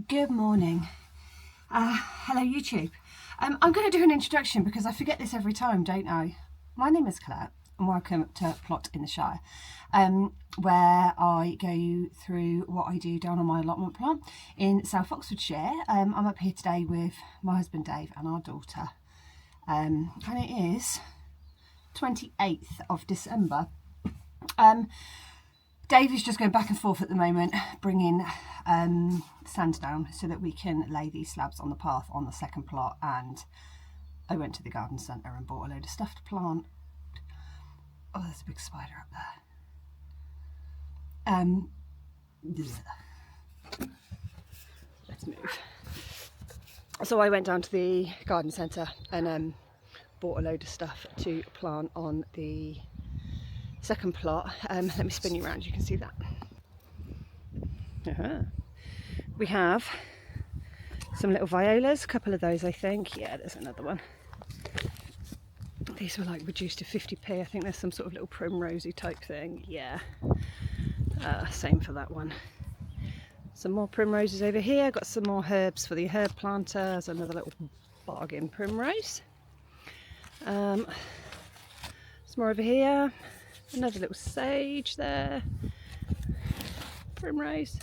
Good morning. Hello YouTube. I'm going to do an introduction because I forget this every time, don't I? My name is Collette and welcome to Plot-in-the-Shire, where I go through what I do down on my allotment plant in South Oxfordshire. I'm up here today with my husband Dave and our daughter, and it is 28th of December. Dave is just going back and forth at the moment, bringing sand down so that we can lay these slabs on the path on the second plot. And I went to the garden centre and bought a load of stuff to plant. Oh, there's a big spider up there. Let's move. So I went down to the garden centre and bought a load of stuff to plant on the second plot. Let me spin you around, you can see that. We have some little violas, a couple of those I think. Yeah, there's another one. These were like reduced to 50p. I think there's some sort of little primrosey type thing. Yeah, same for that one. Some more primroses over here. Got some more herbs for the herb planters. Another little bargain primrose. Some more over here. Another little sage there, primrose,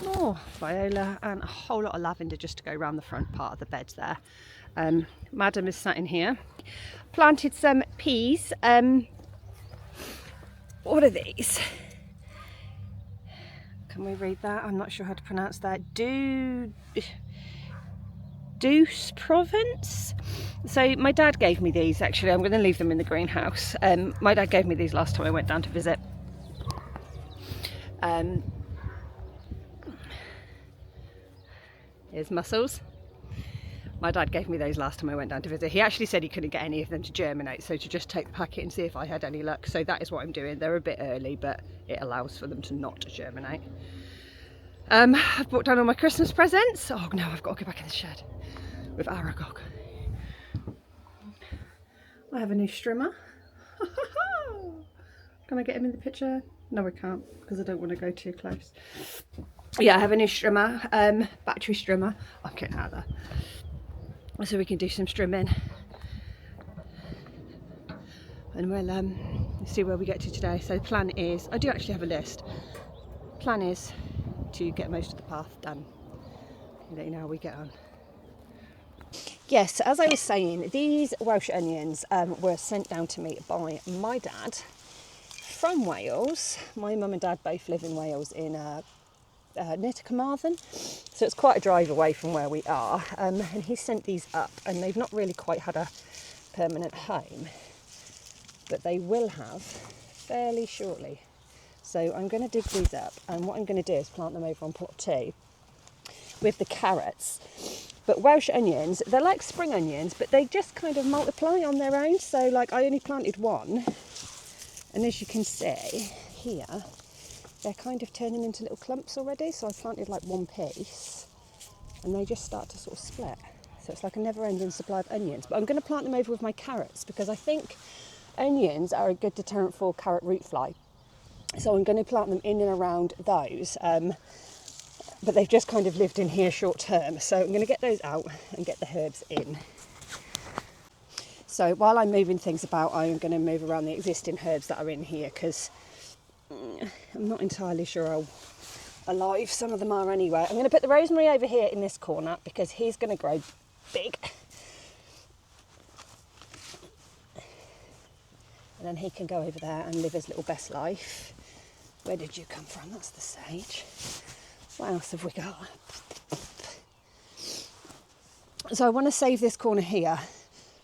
more viola, and a whole lot of lavender just to go around the front part of the bed there. Madam is sat in here. Planted some peas. What are these? Can we read that? I'm not sure how to pronounce that. Douce Provence. So my dad gave me these, actually. I'm going to leave them in the greenhouse. My dad gave me these last time I went down to visit. Here's mussels. My dad gave me those last time I went down to visit. He actually said he couldn't get any of them to germinate, so to just take the packet and see if I had any luck. So that is what I'm doing. They're a bit early, but it allows for them to not germinate. I've brought down all my Christmas presents. Oh no, I've got to go back in the shed with Aragog. I have a new strimmer. Can I get him in the picture? No, I can't because I don't want to go too close. Yeah, I have a new strimmer, battery strimmer. I'm getting out of there. So we can do some strimming. And we'll see where we get to today. So the plan is, I do actually have a list. Plan is to get most of the path done. Let you know how we get on. Yes, as I was saying, these Welsh onions were sent down to me by my dad from Wales. My mum and dad both live in Wales in near to Carmarthen, so it's quite a drive away from where we are. And he sent these up, and they've not really quite had a permanent home, but they will have fairly shortly. So I'm going to dig these up, and what I'm going to do is plant them over on plot 2 with the carrots. But Welsh onions, they're like spring onions, but they just kind of multiply on their own. So like I only planted one, and as you can see here, they're kind of turning into little clumps already. So I planted like one piece, and they just start to sort of split. So it's like a never-ending supply of onions. But I'm going to plant them over with my carrots because I think onions are a good deterrent for carrot root fly. So I'm going to plant them in and around those. But they've just kind of lived in here short term, so I'm going to get those out and get the herbs in. So while I'm moving things about, I'm going to move around the existing herbs that are in here because I'm not entirely sure how alive some of them are anyway. I'm going to put the rosemary over here in this corner because he's going to grow big. And then he can go over there and live his little best life. Where did you come from? That's the sage. What else have we got? So I want to save this corner here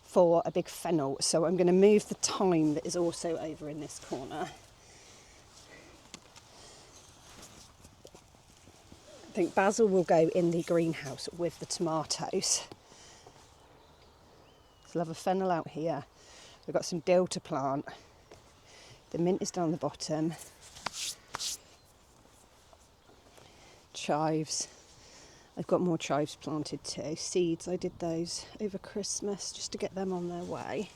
for a big fennel. So I'm going to move the thyme that is also over in this corner. I think basil will go in the greenhouse with the tomatoes. So I'll have a fennel out here. We've got some dill to plant. The mint is down the bottom. Chives. I've got more chives planted too. Seeds, I did those over Christmas just to get them on their way.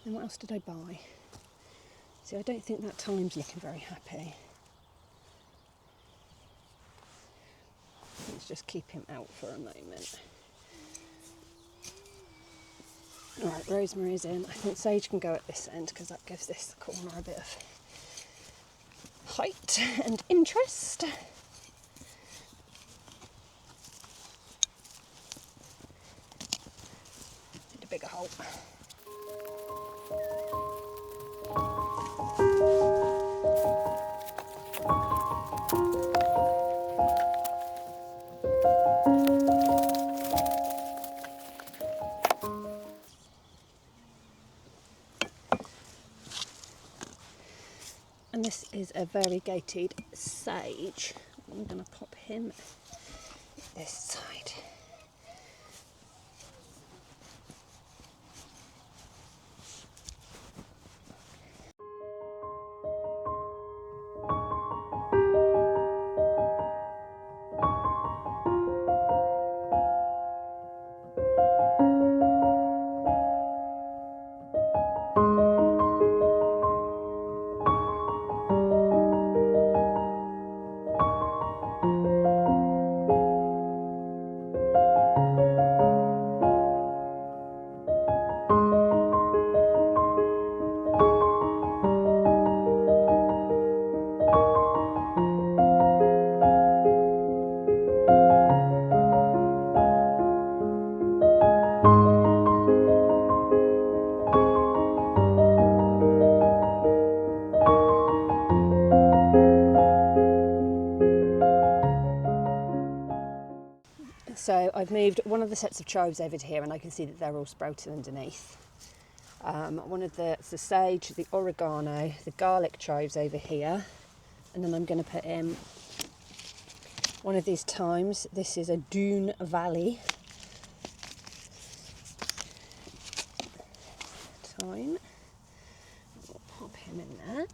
And what else did I buy? See, I don't think that thyme's looking very happy. Let's just keep him out for a moment. Right, rosemary's in. I think sage can go at this end because that gives this corner a bit of height and interest. Need a bigger hole. And this is a variegated sage. I'm going to pop him this side. So I've moved one of the sets of chives over to here, and I can see that they're all sprouting underneath. One of the sage, the oregano, the garlic chives over here, and then I'm going to put in one of these thymes. This is a Doon Valley thyme. We'll pop him in there.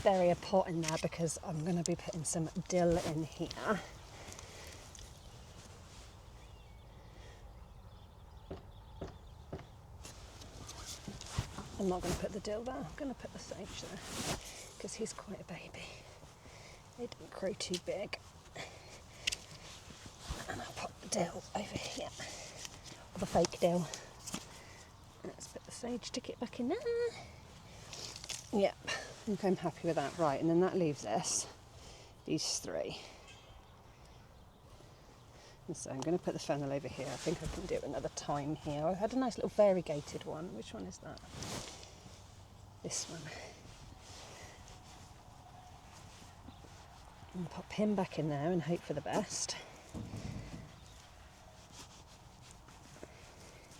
Bury a pot in there because I'm going to be putting some dill in here. I'm not going to put the dill there, I'm going to put the sage there because he's quite a baby. They don't grow too big. And I'll pop the dill over here, or the fake dill. Let's put the sage ticket back in there. Yep. I think I'm happy with that. Right, and then that leaves us these three. And so I'm going to put the fennel over here. I think I can do another thyme here. I had a nice little variegated one. Which one is that? This one. And pop him back in there and hope for the best.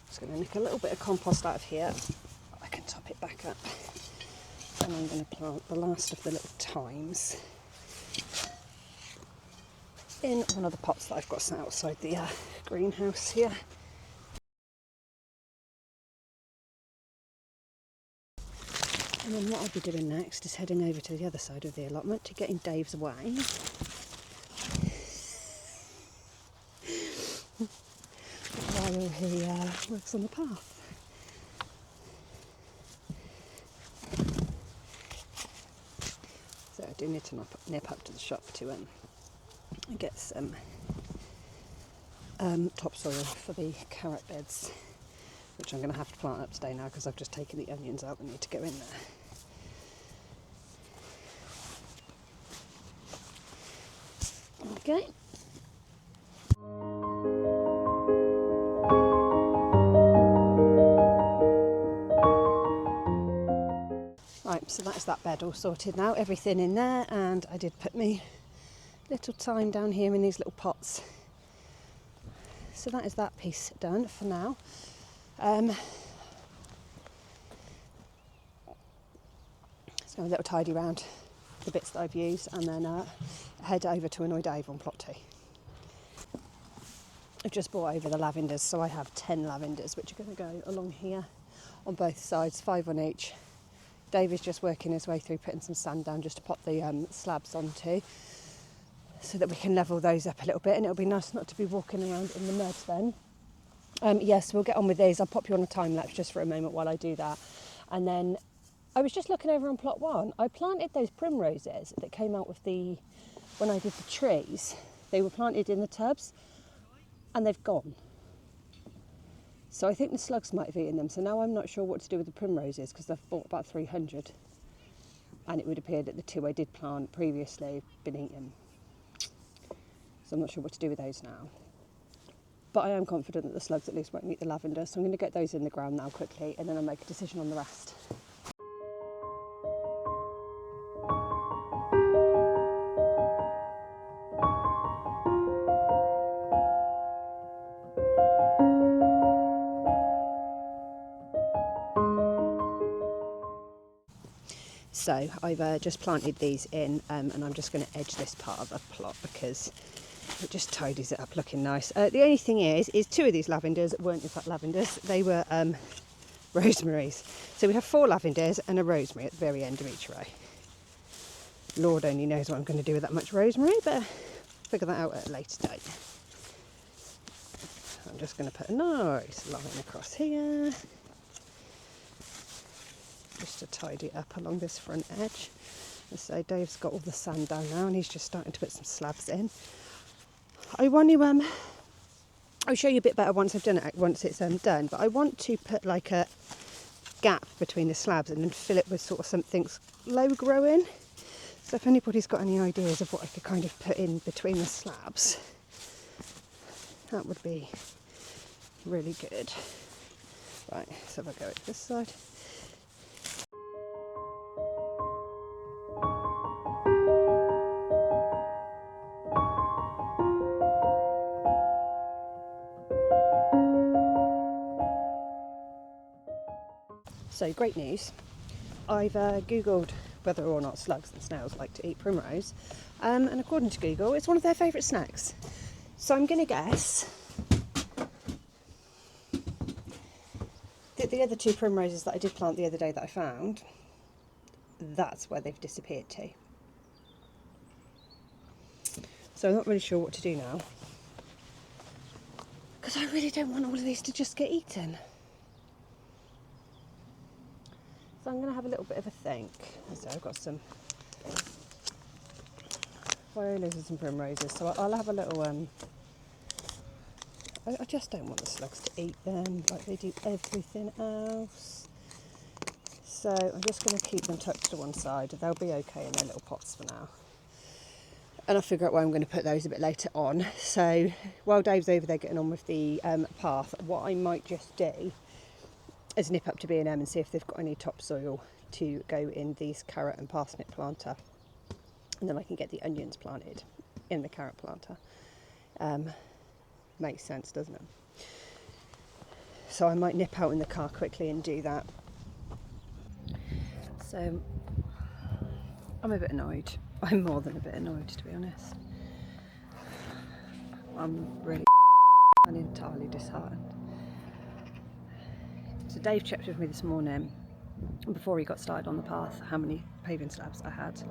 Just going to nick a little bit of compost out of here. I can top it back up. And I'm going to plant the last of the little thymes in one of the pots that I've got set outside the greenhouse here. And then what I'll be doing next is heading over to the other side of the allotment to get in Dave's way. While he works on the path. So I do need to nip up to the shop to get some topsoil for the carrot beds, which I'm going to have to plant up today now because I've just taken the onions out that need to go in there. Okay. Right, so that's that bed all sorted now, everything in there, and I did put me little thyme down here in these little pots. So that is that piece done for now. Just going a little tidy round the bits that I've used, and then head over to annoy Dave on plot 2. I've just brought over the lavenders, so I have 10 lavenders which are going to go along here on both sides, 5 on each. Dave is just working his way through putting some sand down just to pop the slabs onto, so that we can level those up a little bit, and it'll be nice not to be walking around in the mud then. Yes, we'll get on with these. I'll pop you on a time lapse just for a moment while I do that. And then I was just looking over on plot 1. I planted those primroses that came out with when I did the trees. They were planted in the tubs and they've gone. So I think the slugs might have eaten them. So now I'm not sure what to do with the primroses because I've bought about 300. And it would appear that the 2 I did plant previously have been eaten. So I'm not sure what to do with those now. But I am confident that the slugs at least won't eat the lavender. So I'm going to get those in the ground now quickly and then I'll make a decision on the rest. So I've just planted these in and I'm just going to edge this part of the plot because it just tidies it up looking nice. The only thing is 2 of these lavenders weren't in fact lavenders, they were rosemaries. So we have 4 lavenders and a rosemary at the very end of each row. Lord only knows what I'm going to do with that much rosemary, but I'll figure that out at a later date. I'm just going to put a nice line across here. Just to tidy it up along this front edge. So Dave's got all the sand down now and he's just starting to put some slabs in. I want to I'll show you a bit better once I've done it, once it's done, but I want to put like a gap between the slabs and then fill it with sort of something low growing. So if anybody's got any ideas of what I could kind of put in between the slabs, that would be really good. Right, so if I go at this side. So great news, I've googled whether or not slugs and snails like to eat primrose and according to Google it's one of their favourite snacks. So I'm going to guess that the other 2 primroses that I did plant the other day that I found, that's where they've disappeared to. So I'm not really sure what to do now because I really don't want all of these to just get eaten. So I'm going to have a little bit of a think. So I've got some violas and some primroses, so I'll have a little, I just don't want the slugs to eat them like they do everything else. So I'm just going to keep them tucked to one side. They'll be okay in their little pots for now. And I'll figure out where I'm going to put those a bit later on. So while Dave's over there getting on with the path, what I might just do is nip up to B&M and see if they've got any topsoil to go in these carrot and parsnip planter, and then I can get the onions planted in the carrot planter. Makes sense, doesn't it? So I might nip out in the car quickly and do that. So I'm a bit annoyed. I'm more than a bit annoyed, to be honest. I'm really and entirely disheartened. So Dave checked with me this morning, before he got started on the path, how many paving slabs I had.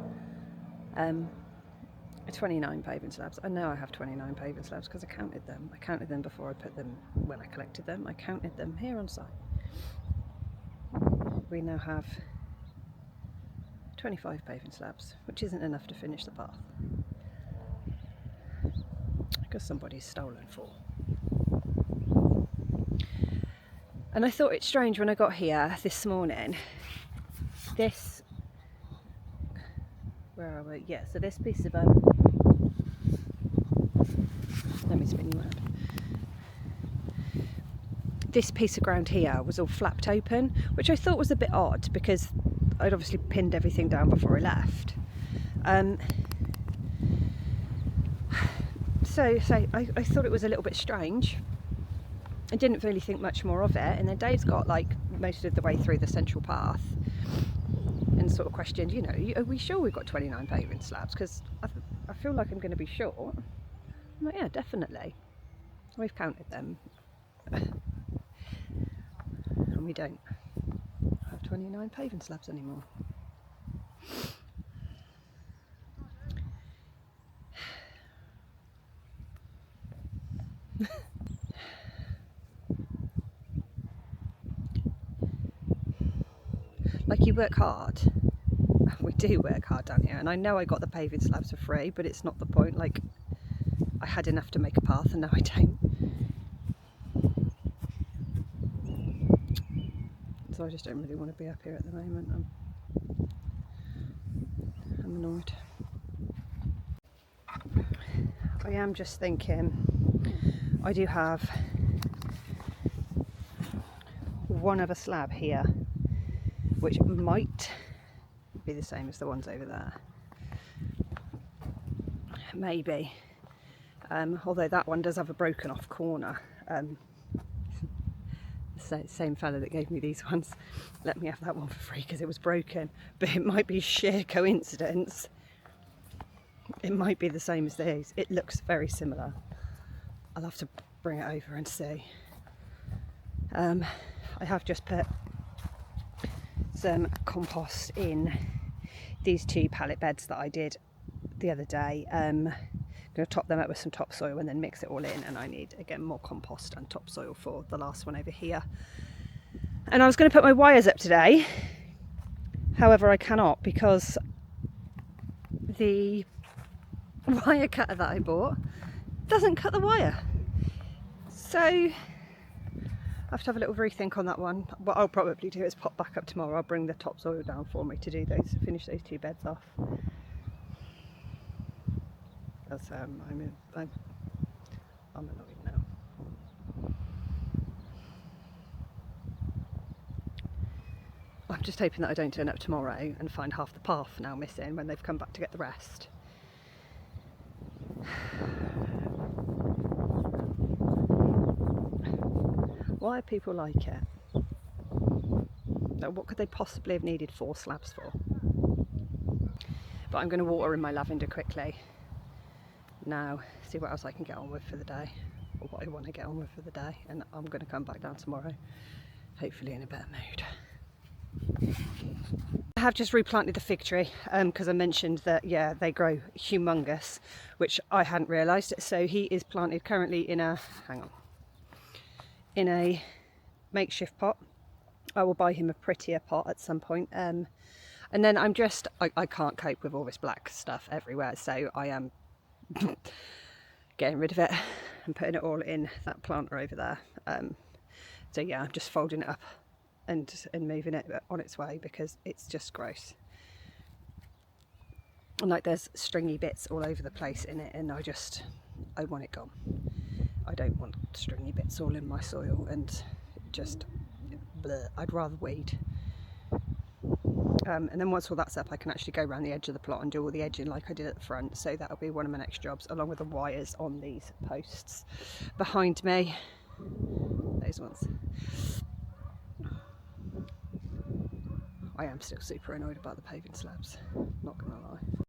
29 paving slabs. I know I have 29 paving slabs because I counted them. I counted them before I put them, when I collected them. I counted them here on site. We now have 25 paving slabs, which isn't enough to finish the path. Because somebody's stolen 4. And I thought it strange when I got here this morning, this, where are we? Yeah, so this piece of, let me spin you around. This piece of ground here was all flapped open, which I thought was a bit odd because I'd obviously pinned everything down before I left. So I thought it was a little bit strange. I didn't really think much more of it, and then Dave's got like most of the way through the central path and sort of questioned, you know, are we sure we've got 29 paving slabs? Because I feel like I'm going to be short. I'm like, yeah, definitely. We've counted them. And we don't have 29 paving slabs anymore. you work hard. We do work hard down here, and I know I got the paving slabs for free, but it's not the point. Like, I had enough to make a path and now I don't. So I just don't really want to be up here at the moment. I'm annoyed. I am just thinking, I do have one other slab here, which might be the same as the ones over there. Maybe. Although that one does have a broken off corner. The same fella that gave me these ones let me have that one for free because it was broken. But it might be sheer coincidence. It might be the same as these. It looks very similar. I'll have to bring it over and see. I have just put some compost in these 2 pallet beds that I did the other day. I'm going to top them up with some topsoil and then mix it all in, and I need again more compost and topsoil for the last one over here. And I was going to put my wires up today, however I cannot because the wire cutter that I bought doesn't cut the wire. So I have to have a little rethink on that one. What I'll probably do is pop back up tomorrow. I'll bring the topsoil down for me to do those, finish those 2 beds off. As I'm annoyed now. I'm just hoping that I don't turn up tomorrow and find half the path now missing when they've come back to get the rest. Why are people like it? What could they possibly have needed 4 slabs for? But I'm going to water in my lavender quickly now, see what else I can get on with for the day, or what I want to get on with for the day, and I'm going to come back down tomorrow, hopefully in a better mood. I have just replanted the fig tree because I mentioned that, yeah, they grow humongous, which I hadn't realised. So he is planted currently in a, in a makeshift pot. I will buy him a prettier pot at some point. And then I'm just, I can't cope with all this black stuff everywhere, so I am getting rid of it and putting it all in that planter over there. So yeah, I'm just folding it up and moving it on its way because it's just gross. And like there's stringy bits all over the place in it, and I want it gone. I don't want stringy bits all in my soil and just bleh. I'd rather weed. And then once all that's up, I can actually go around the edge of the plot and do all the edging like I did at the front. So that'll be one of my next jobs, along with the wires on these posts behind me. Those ones. I am still super annoyed about the paving slabs, not gonna lie.